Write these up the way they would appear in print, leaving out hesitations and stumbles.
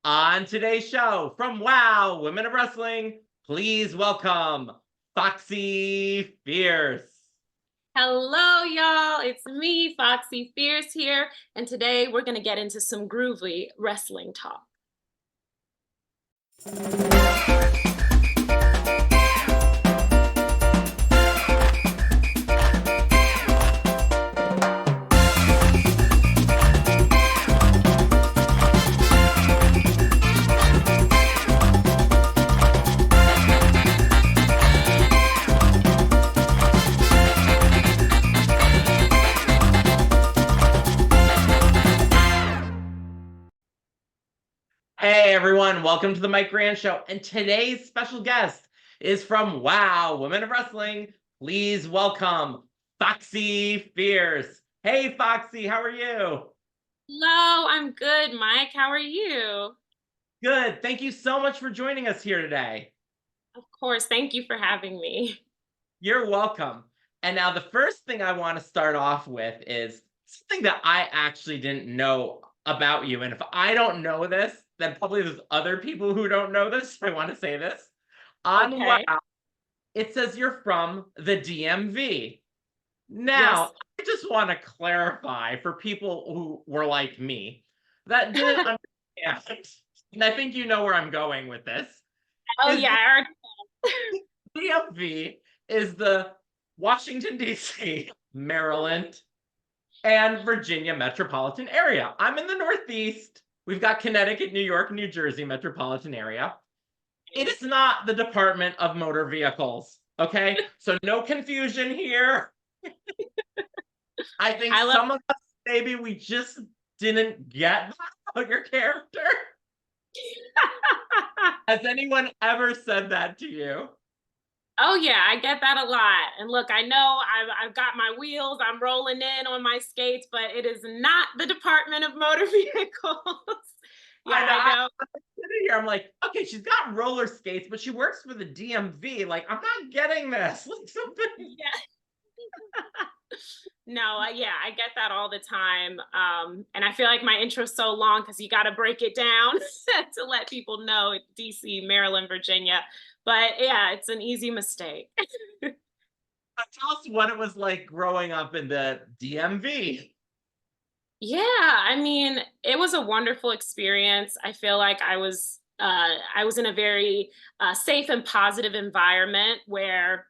On today's show from Wow, Women of Wrestling, please welcome Foxxy Fierce. Hello, y'all. It's me, Foxxy Fierce here, and today we're going to get into some groovy wrestling talk. Hey everyone, welcome to the Mike Grant Show. And today's special guest is from Wow, Women of Wrestling. Please welcome Foxxy Fierce. Hey Foxy, how are you? Hello, I'm good, Mike. How are you? Good. Thank you so much for joining us here today. Of course, thank you for having me. You're welcome. And now the first thing I want to start off with is something that I actually didn't know about you. And if I don't know this, then probably there's other people who don't know this. I want to say this. On Wow, Okay. it says you're from the DMV. Yes. Now, I just want to clarify for people who were like me that didn't understand, and I think you know where I'm going with this, Oh, is yeah. I already. DMV is the Washington, D.C., Maryland, and Virginia metropolitan area. I'm in the Northeast. We've got Connecticut, New York, New Jersey metropolitan area. It is not the Department of Motor Vehicles. Okay, so no confusion here. I think I love. some of us, maybe we just didn't get that about your character. Has anyone ever said that to you? Oh yeah, I get that a lot. And look, I know I've got my wheels. I'm rolling in on my skates, but it is not the Department of Motor Vehicles. Yeah, I know. I know. I'm sitting here. I'm like, okay, she's got roller skates, but she works for the DMV. Like, I'm not getting this. Like something. Yeah. No, yeah, I get that all the time. And I feel like my intro's so long because you got to break it down to let people know DC, Maryland, Virginia. But yeah, it's an easy mistake. Tell us what it was like growing up in the DMV. Yeah, I mean, it was a wonderful experience. I feel like I was in a very safe and positive environment where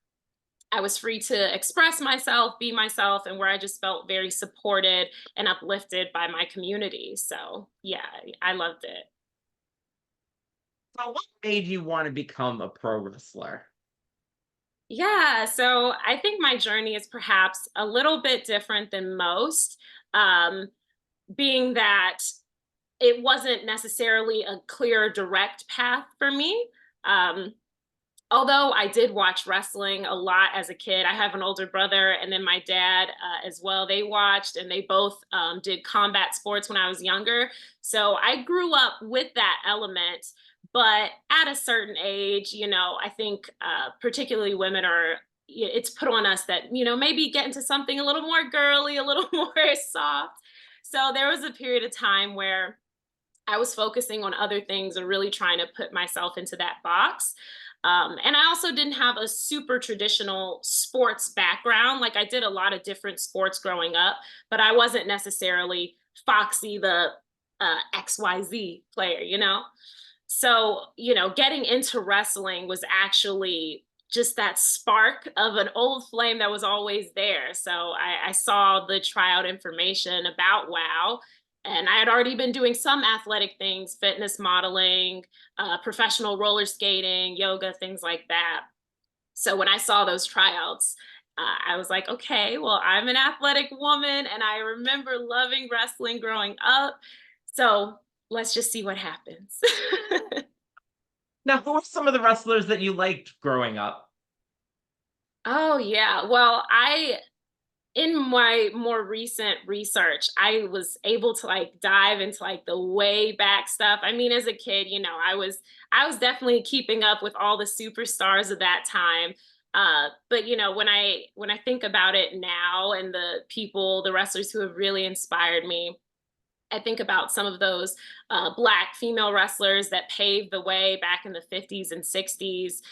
I was free to express myself, be myself, and where I just felt very supported and uplifted by my community. So, yeah, I loved it. So, what made you want to become a pro wrestler? Yeah, so I think my journey is perhaps a little bit different than most, um, being that it wasn't necessarily a clear, direct path for me. Um, Although I did watch wrestling a lot as a kid. I have an older brother and then my dad as well. They watched and they both did combat sports when I was younger. So I grew up with that element. But at a certain age, I think particularly women are, it's put on us that, maybe get into something a little more girly, a little more soft. So there was a period of time where I was focusing on other things and really trying to put myself into that box. And I also didn't have a super traditional sports background. Like I did a lot of different sports growing up, but I wasn't necessarily Foxy, the XYZ player. So, getting into wrestling was actually just that spark of an old flame that was always there. So I saw the tryout information about WOW, and I had already been doing some athletic things, fitness modeling, professional roller skating, yoga, things like that. So when I saw those tryouts, I was like, okay, well, I'm an athletic woman, and I remember loving wrestling growing up. So let's just see what happens. Now, who are some of the wrestlers that you liked growing up? Oh, yeah. Well, in my more recent research, I was able to like dive into like the way back stuff. I mean, as a kid, I was definitely keeping up with all the superstars of that time. But when I think about it now and the people, the wrestlers who have really inspired me, I think about some of those Black female wrestlers that paved the way back in the 50s and 60s.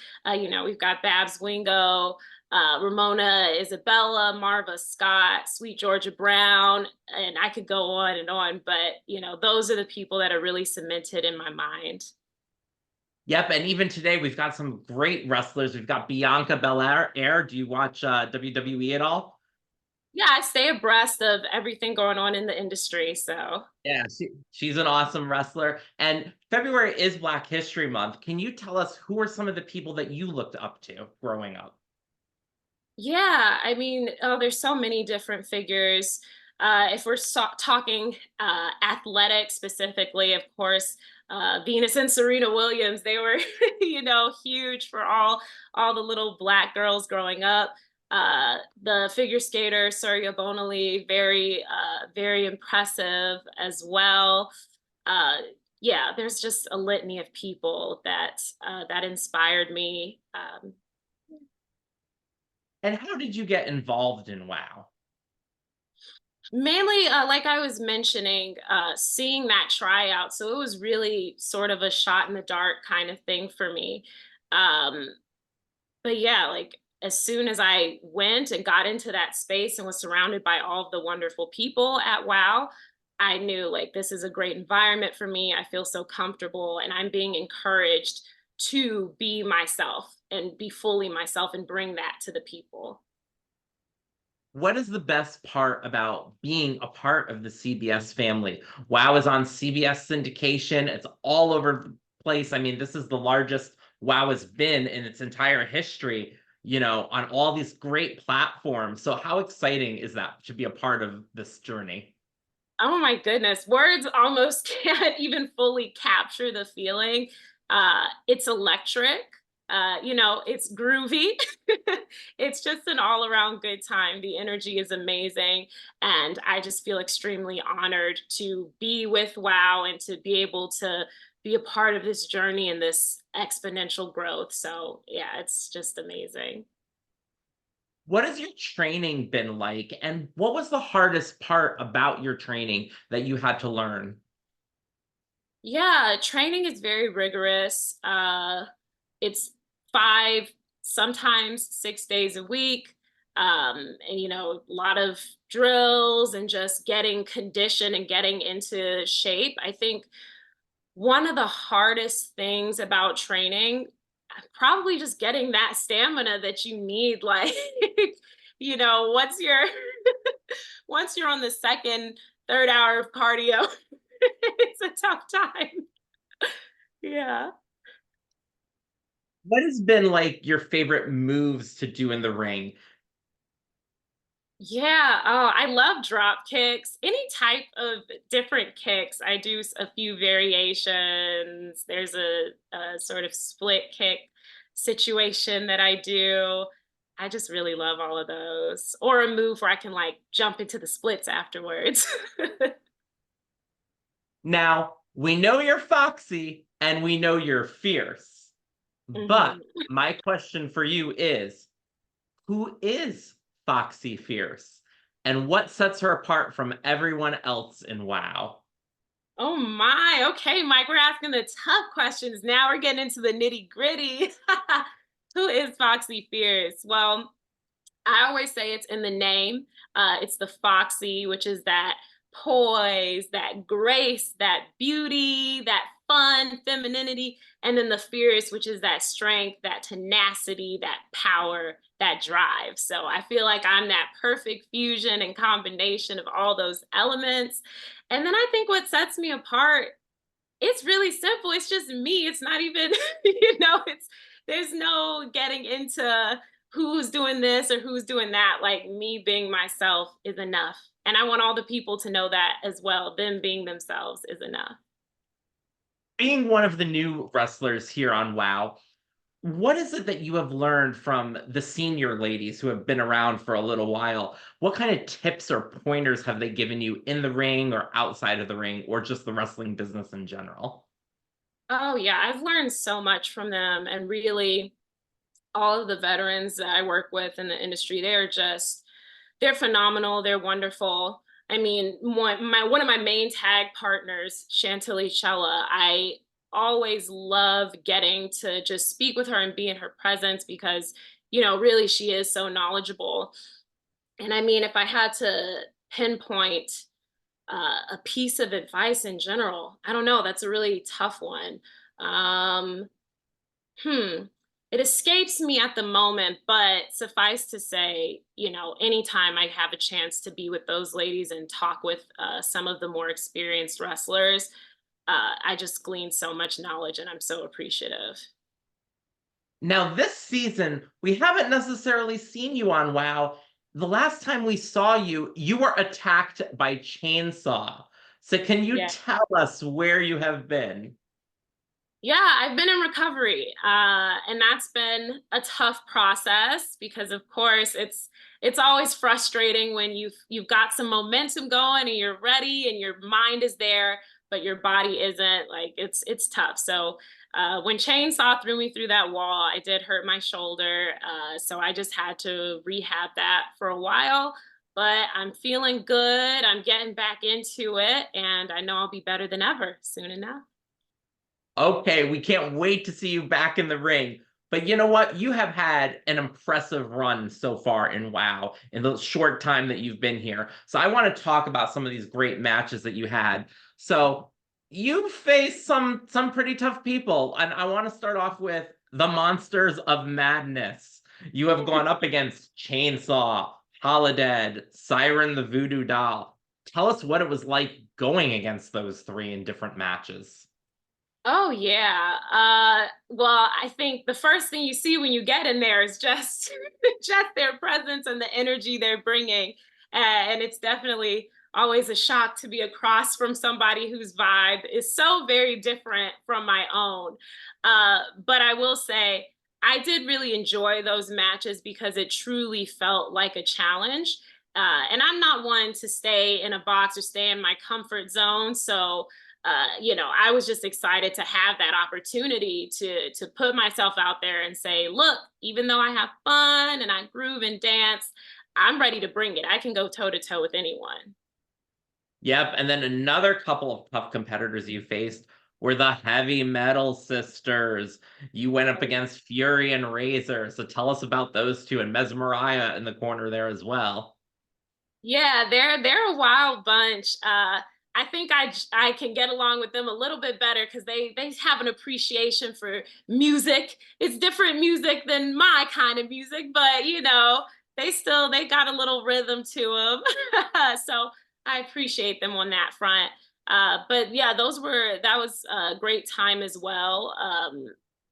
We've got Babs Wingo, Ramona Isabella, Marva Scott, Sweet Georgia Brown, and I could go on and on. But, those are the people that are really cemented in my mind. Yep, and even today we've got some great wrestlers. We've got Bianca Belair. Do you watch WWE at all? Yeah, I stay abreast of everything going on in the industry. So, Yeah, she's an awesome wrestler. And February is Black History Month. Can you tell us who are some of the people that you looked up to growing up? yeah, I mean, oh, there's so many different figures. If we're talking athletic specifically, of course, Venus and Serena Williams, they were, huge for all the little Black girls growing up. The figure skater Surya Bonali, very impressive as well. Uh, yeah, there's just a litany of people that inspired me. And how did you get involved in WoW? Mainly, like I was mentioning, seeing that tryout. So it was really sort of a shot in the dark kind of thing for me. Um, but yeah, like as soon as I went and got into that space and was surrounded by all of the wonderful people at WoW, I knew like this is a great environment for me. I feel so comfortable and I'm being encouraged to be myself and be fully myself and bring that to the people. What is the best part about being a part of the CBS family? WoW is on CBS syndication. It's all over the place. I mean, this is the largest WoW has been in its entire history, on all these great platforms. So how exciting is that to be a part of this journey? Oh my goodness, words almost can't even fully capture the feeling. It's electric. It's groovy. It's just an all around good time. The energy is amazing. And I just feel extremely honored to be with WoW and to be able to be a part of this journey and this exponential growth. So, yeah, it's just amazing. What has your training been like? And what was the hardest part about your training that you had to learn? Yeah, training is very rigorous. It's 5, sometimes 6 days a week. And a lot of drills and just getting conditioned and getting into shape. I think one of the hardest things about training, probably just getting that stamina that you need. Like, once you're once you're on the second, third hour of cardio, it's a tough time. Yeah. What has been like your favorite moves to do in the ring? Yeah, oh, I love drop kicks. Any type of different kicks. I do a few variations. There's a sort of split kick situation that I do. I just really love all of those. Or a move where I can like jump into the splits afterwards. Now, we know you're foxy and we know you're fierce. But Mhm. my question for you is, who is Foxy Fierce? And what sets her apart from everyone else in WoW? Oh my. Okay, Mike, we're asking the tough questions. Now we're getting into the nitty-gritty. Who is Foxy Fierce? Well, I always say it's in the name. It's the Foxy, which is that poise, that grace, that beauty, that fun, femininity, and then the fierce, which is that strength, that tenacity, that power, that drive. So I feel like I'm that perfect fusion and combination of all those elements. And then I think what sets me apart, it's really simple. It's just me. It's not even, it's there's no getting into who's doing this or who's doing that. Like me being myself is enough. And I want all the people to know that as well. Them being themselves is enough. Being one of the new wrestlers here on WoW, what is it that you have learned from the senior ladies who have been around for a little while? What kind of tips or pointers have they given you in the ring or outside of the ring or just the wrestling business in general? Oh yeah, I've learned so much from them and really all of the veterans that I work with in the industry, they're phenomenal. They're wonderful. I mean, one of my main tag partners, Chantilly Chella, I always love getting to just speak with her and be in her presence because, really she is so knowledgeable. And I mean, if I had to pinpoint a piece of advice in general, I don't know, that's a really tough one. Um, Hmm. It escapes me at the moment, but suffice to say, anytime I have a chance to be with those ladies and talk with some of the more experienced wrestlers, I just glean so much knowledge and I'm so appreciative. Now, this season, we haven't necessarily seen you on WoW. The last time we saw you, you were attacked by Chainsaw. So can you Yeah. tell us where you have been? Yeah, I've been in recovery, and that's been a tough process because, of course, it's always frustrating when you've got some momentum going and you're ready and your mind is there, but your body isn't. Like it's tough. So when Chainsaw threw me through that wall, I did hurt my shoulder, so I just had to rehab that for a while. But I'm feeling good. I'm getting back into it, and I know I'll be better than ever soon enough. Okay, we can't wait to see you back in the ring. But you know what? You have had an impressive run so far in WoW in the short time that you've been here. So I want to talk about some of these great matches that you had. So you faced some pretty tough people, and I want to start off with the Monsters of Madness. You have gone up against Chainsaw, Holodead, Siren the Voodoo Doll. Tell us what it was like going against those three in different matches. Oh yeah. Well, I think the first thing you see when you get in there is just just their presence and the energy they're bringing, and it's definitely always a shock to be across from somebody whose vibe is so very different from my own. But I will say I did really enjoy those matches because it truly felt like a challenge. And I'm not one to stay in a box or stay in my comfort zone, so I was just excited to have that opportunity to put myself out there and say, look, even though I have fun and I groove and dance, I'm ready to bring it. I can go toe to toe with anyone. Yep, and then another couple of tough competitors you faced were the Heavy Metal Sisters. You went up against Fury and Razor, so tell us about those two, and Mesmeriah in the corner there as well. Yeah, they're a wild bunch. I think I can get along with them a little bit better because they have an appreciation for music. It's different music than my kind of music, but they got a little rhythm to them. So I appreciate them on that front. But yeah, that was a great time as well.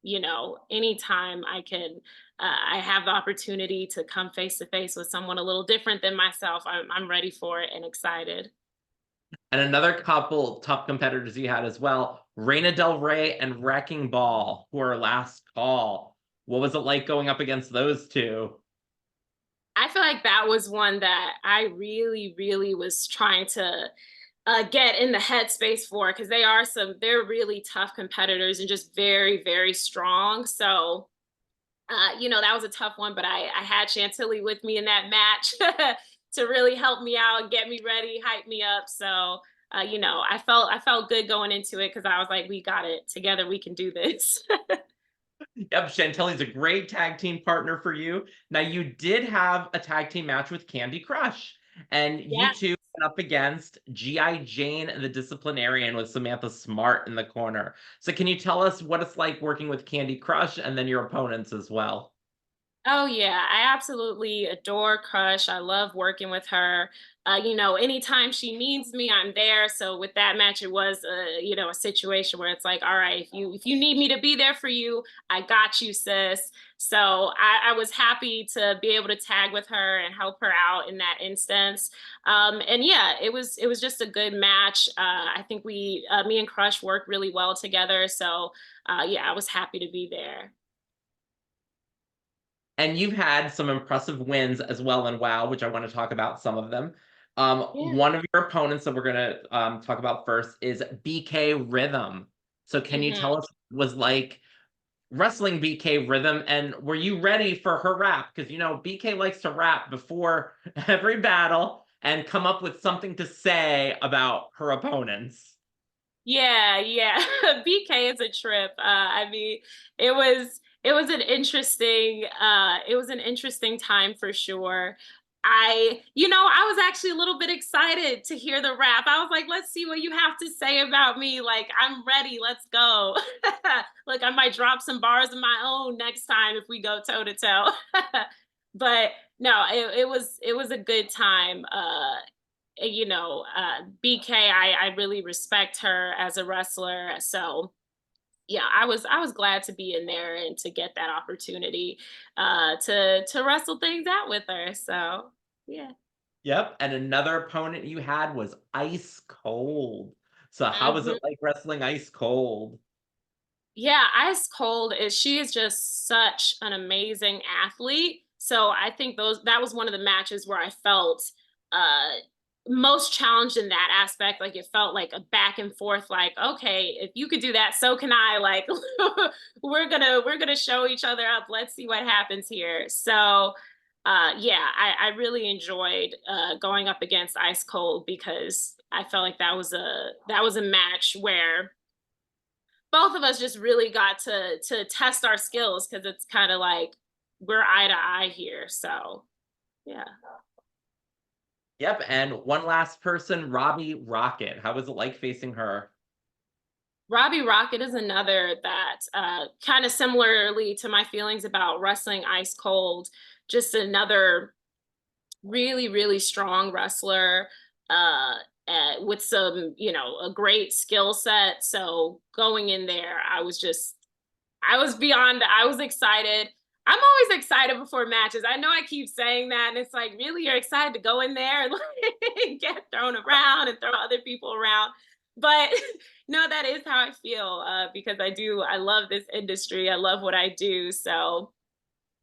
Anytime I have the opportunity to come face to face with someone a little different than myself, I'm ready for it and excited. And another couple tough competitors you had as well, Reina Del Rey and Wrecking Ball, who are last call. What was it like going up against those two? I feel like that was one that I really, really was trying to get in the headspace for because they're really tough competitors and just very, very strong. So that was a tough one, but I had Chantilly with me in that match to really help me out, get me ready, hype me up. So, I felt good going into it because I was like, we got it together. We can do this. Yep, Chantilly's a great tag team partner for you. Now, you did have a tag team match with Candy Crush, and you Yeah. two went up against G.I. Jane and the Disciplinarian with Samantha Smart in the corner. So, can you tell us what it's like working with Candy Crush and then your opponents as well? Oh yeah, I absolutely adore Crush. I love working with her. Anytime she needs me, I'm there. So with that match, it was a situation where it's like, all right, if you need me to be there for you, I got you, sis. So I was happy to be able to tag with her and help her out in that instance. And yeah, it was just a good match. I think me and Crush worked really well together. So yeah, I was happy to be there. And you've had some impressive wins as well in WoW, which I want to talk about some of them. Yeah. One of your opponents that we're going to talk about first is BK Rhythm. So, can you Mhm. tell us what it was like wrestling BK Rhythm, and were you ready for her rap? Because BK likes to rap before every battle. and come up with something to say about her opponents. Yeah, yeah. BK is a trip. I mean, it was an interesting time for sure. I was actually a little bit excited to hear the rap. I was like, let's see what you have to say about me. Like, I'm ready. Let's go. Like, I might drop some bars of my own next time if we go toe to toe. But no, it was a good time. BK, I really respect her as a wrestler. So yeah, I was glad to be in there and to get that opportunity to wrestle things out with her. So yeah. Yep, and another opponent you had was Ice Cold. So how was it Mhm. like wrestling Ice Cold? Yeah, Ice Cold is she is just such an amazing athlete. So I think those that was one of the matches where I felt uh most challenged in that aspect. Like it felt like a back and forth, like, okay, if you could do that, so can I. Like we're gonna show each other up. Let's see what happens here. So yeah, I really enjoyed going up against Ice Cold because I felt like that was a match where both of us just really got to test our skills because it's kind of like we're eye to eye here. So yeah. Yep, and one last person, Robbie Rocket. How was it like facing her? Robbie Rocket is another that kind of similarly to my feelings about wrestling Ice Cold, just another really, really strong wrestler with some, a great skill set. So going in there, I was excited. I'm always excited before matches. I know I keep saying that, and it's like, really, you're excited to go in there and like, get thrown around and throw other people around. But no, that is how I feel because I love this industry. I love what I do. So,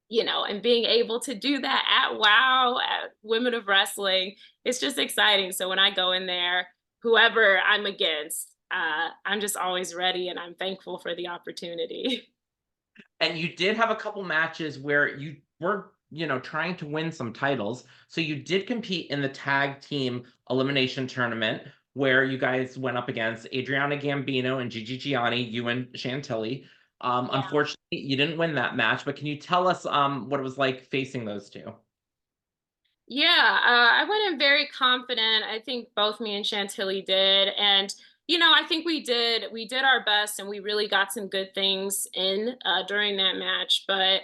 and being able to do that at WOW, at Women of Wrestling, it's just exciting. So when I go in there, whoever I'm against, I'm just always ready and I'm thankful for the opportunity. And you did have a couple matches where you were, trying to win some titles. So you did compete in the tag team elimination tournament where you guys went up against Adriana Gambino and Gigi Gianni, you and Chantilly. Yeah. Unfortunately, you didn't win that match, but can you tell us what it was like facing those two? Yeah, I went in very confident. I think both me and Chantilly did, and I think we did our best, and we really got some good things in during that match. But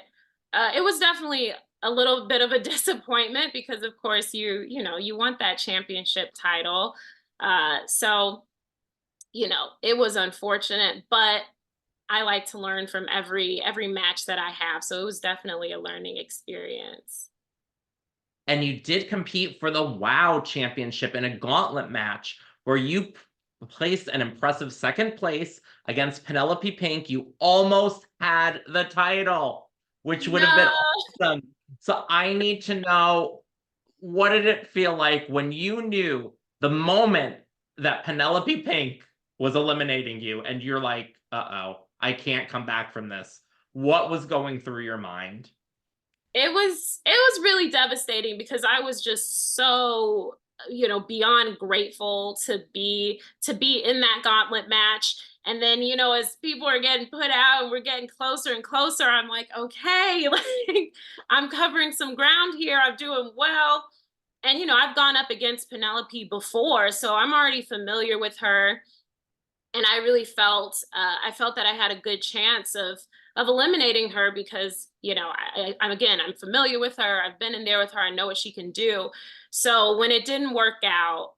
it was definitely a little bit of a disappointment because, of course, you want that championship title. So it was unfortunate, but I like to learn from every match that I have. So it was definitely a learning experience. And you did compete for the WOW Championship in a gauntlet match where you placed an impressive second place against Penelope Pink. You almost had the title, which would have been No. awesome. So I need to know, what did it feel like when you knew the moment that Penelope Pink was eliminating you and you're like, uh-oh, I can't come back from this? What was going through your mind? It was really devastating because I was just so beyond grateful to be in that gauntlet match. And then as people are getting put out and we're getting closer and closer, I'm like, okay, like I'm covering some ground here, I'm doing well. And I've gone up against Penelope before, so I'm already familiar with her, and I felt that I had a good chance of eliminating her because I'm familiar with her. I've been in there with her. I know what she can do. So when it didn't work out,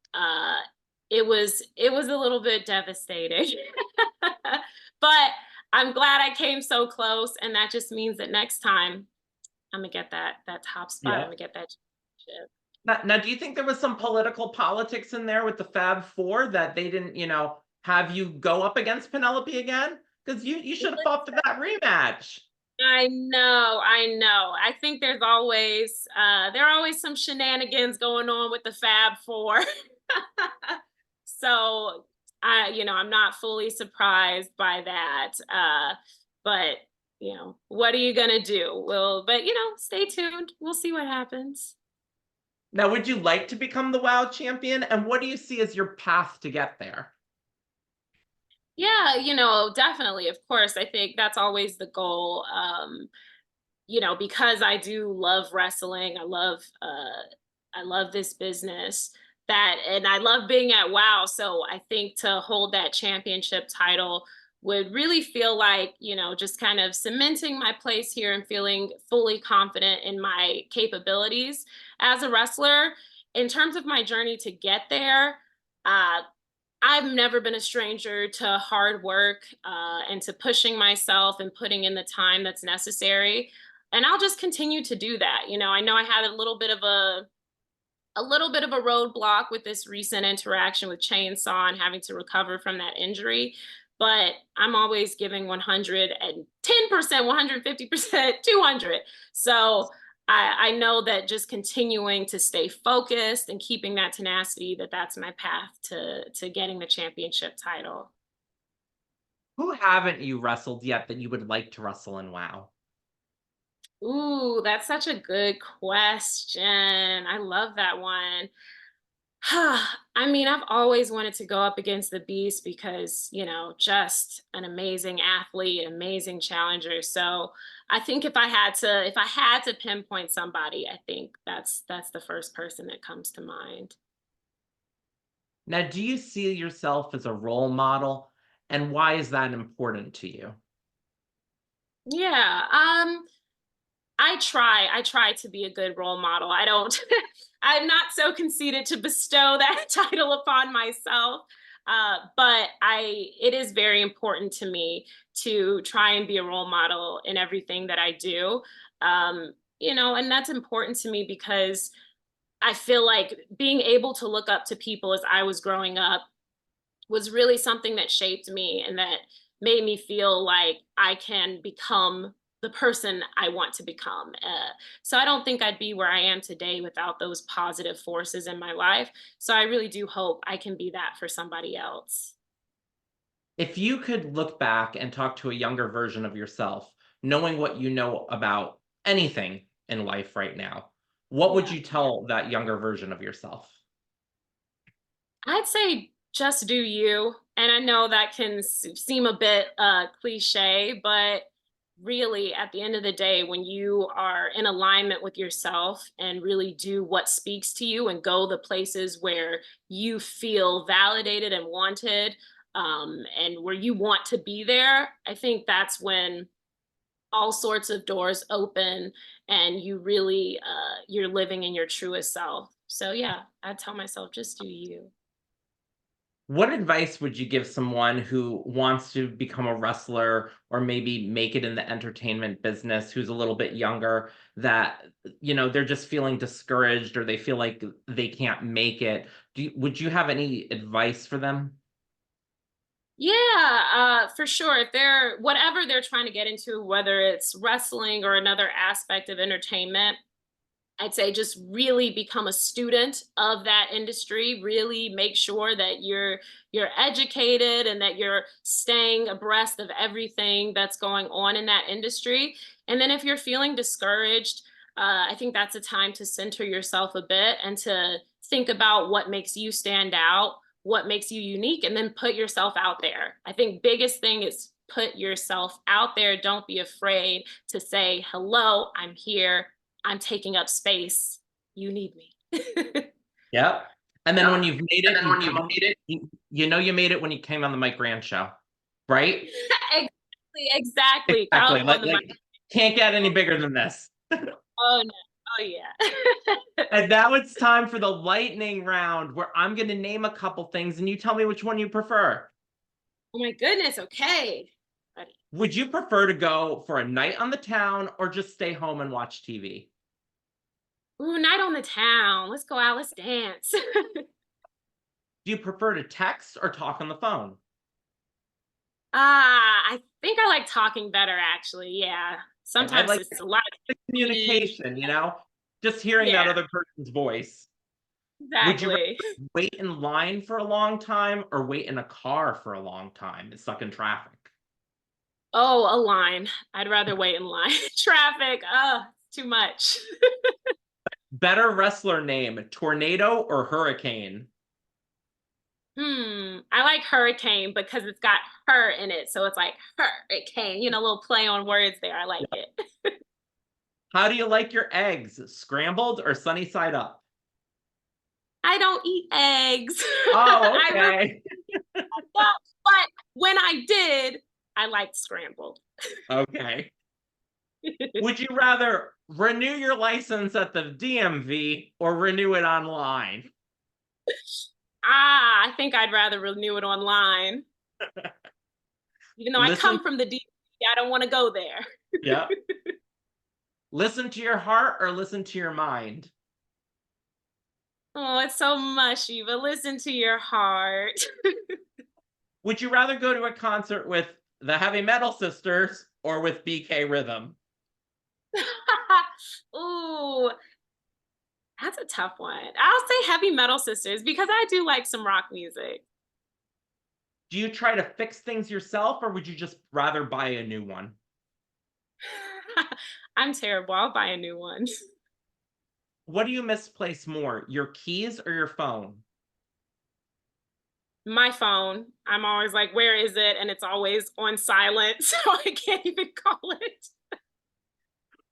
it was a little bit devastating. But I'm glad I came so close, and that just means that next time I'm gonna get that top spot. I'm Yeah. gonna get that championship. Now, do you think there was some political politics in there with the Fab Four that they didn't, have you go up against Penelope again? Because you should have fought for that rematch. I know, I know. I think there are always some shenanigans going on with the Fab Four. So I'm not fully surprised by that. But what are you gonna do? But stay tuned. We'll see what happens. Now, would you like to become the WoW champion? And what do you see as your path to get there? Yeah, definitely. Of course, I think that's always the goal. Because I do love wrestling, I love this business and I love being at WoW. So I think to hold that championship title would really feel like, just kind of cementing my place here and feeling fully confident in my capabilities as a wrestler. In terms of my journey to get there, uh, I've never been a stranger to hard work and to pushing myself and putting in the time that's necessary. And I'll just continue to do that. I know I had a little bit of a roadblock with this recent interaction with Chainsaw and having to recover from that injury. But I'm always giving 110%, 150%, 200. So I know that just continuing to stay focused and keeping that tenacity, that's my path to getting the championship title. Who haven't you wrestled yet that you would like to wrestle in WoW? Ooh, that's such a good question. I love that one. I mean, I've always wanted to go up against the beast because, just an amazing athlete, amazing challenger. So I think if I had to pinpoint somebody, I think that's the first person that comes to mind. Now, do you see yourself as a role model? And why is that important to you? Yeah. I try to be a good role model. I don't I'm not so conceited to bestow that title upon myself. But it is very important to me to try and be a role model in everything that I do. And that's important to me because I feel like being able to look up to people as I was growing up was really something that shaped me and that made me feel like I can become the person I want to become. So I don't think I'd be where I am today without those positive forces in my life. So I really do hope I can be that for somebody else. If you could look back and talk to a younger version of yourself, knowing what you know about anything in life right now, what would Yeah. you tell that younger version of yourself? I'd say just do you. And I know that can seem a bit cliche, but really, at the end of the day, when you are in alignment with yourself and really do what speaks to you and go the places where you feel validated and wanted, and where you want to be there, I think that's when all sorts of doors open and you're living in your truest self. So yeah, I tell myself just do you. What advice would you give someone who wants to become a wrestler or maybe make it in the entertainment business, who's a little bit younger, that, they're just feeling discouraged or they feel like they can't make it? Would you have any advice for them? Yeah, for sure. If they're whatever they're trying to get into, whether it's wrestling or another aspect of entertainment, I'd say just really become a student of that industry. Really make sure that you're educated and that you're staying abreast of everything that's going on in that industry. And then if you're feeling discouraged, I think that's a time to center yourself a bit and to think about what makes you stand out, what makes you unique, and then put yourself out there. I think biggest thing is put yourself out there. Don't be afraid to say, hello, I'm here. I'm taking up space. You need me. Yep. And then Yep. when you've made And it, then you when you've come up, made it, you made it when you came on the Mike Grant show, right? exactly. Come Exactly. on Like, the mic. like can't get any bigger than this. Oh no. Oh yeah. And now it's time for the lightning round where I'm going to name a couple things and you tell me which one you prefer. Oh my goodness. Okay. Ready. Would you prefer to go for a night on the town or just stay home and watch TV? Ooh, night on the town. Let's go out. Let's dance. Do you prefer to text or talk on the phone? I think I like talking better actually. Yeah. I Sometimes like it's a lot the of communication. communication, just hearing that Yeah, other person's voice. Would you exactly. rather wait in line for a long time or wait in a car for a long time and stuck in traffic? Oh, a line. I'd rather wait in line. Traffic. Oh, too much. Better wrestler name, Tornado or Hurricane? I like hurricane because it's got her in it. So it's like hurricane, a little play on words there. I like it. How do you like your eggs, scrambled or sunny side up? I don't eat eggs. Oh, I really okay. don't. But when I did, I liked scrambled. Okay. Would you rather renew your license at the DMV or renew it online? I think I'd rather renew it online. Even though I Listen, come from the DMV, I don't want to go there. yeah. Listen to your heart or listen to your mind? Oh, it's so mushy, but listen to your heart. Would you rather go to a concert with the Heavy Metal Sisters or with BK Rhythm? Ooh, that's a tough one. I'll say Heavy Metal Sisters because I do like some rock music. Do you try to fix things yourself or would you just rather buy a new one? I'm terrible. I'll buy a new one. What do you misplace more, your keys or your phone? My phone, I'm always like, where is it? And it's always on silent, so I can't even call it.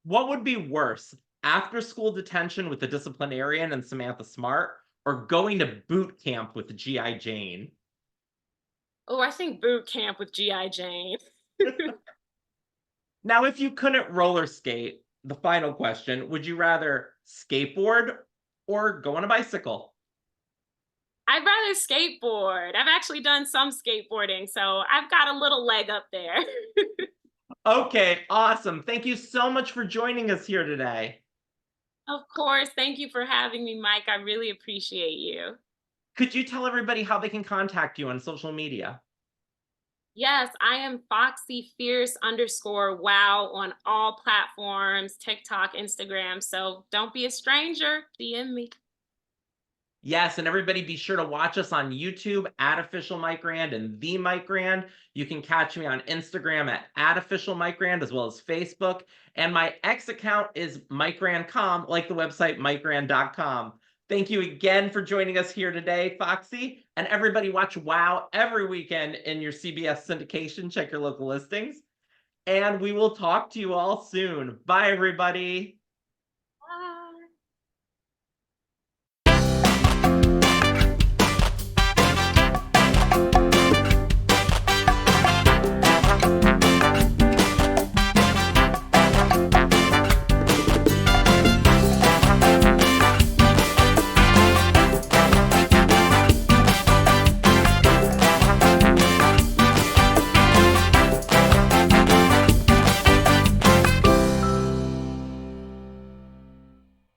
What would be worse, after school detention with the disciplinarian and Samantha Smart, or going to boot camp with G.I. Jane? Oh, I think boot camp with G.I. Jane. Now, if you couldn't roller skate, the final question, would you rather skateboard or go on a bicycle? I'd rather skateboard. I've actually done some skateboarding, so I've got a little leg up there. Okay, awesome. Thank you so much for joining us here today. Of course. Thank you for having me, Mike. I really appreciate you. Could you tell everybody how they can contact you on social media? Yes, I am Foxxy Fierce _ wow on all platforms, TikTok, Instagram. So don't be a stranger. DM me. Yes, and everybody be sure to watch us on YouTube at Official Mike Rand and The Mike Rand. You can catch me on Instagram at Official Mike Rand as well as Facebook. And my X account is MikeRandCom, like the website MikeRand.com. Thank you again for joining us here today, Foxy. And everybody watch WOW every weekend in your CBS syndication. Check your local listings. And we will talk to you all soon. Bye, everybody.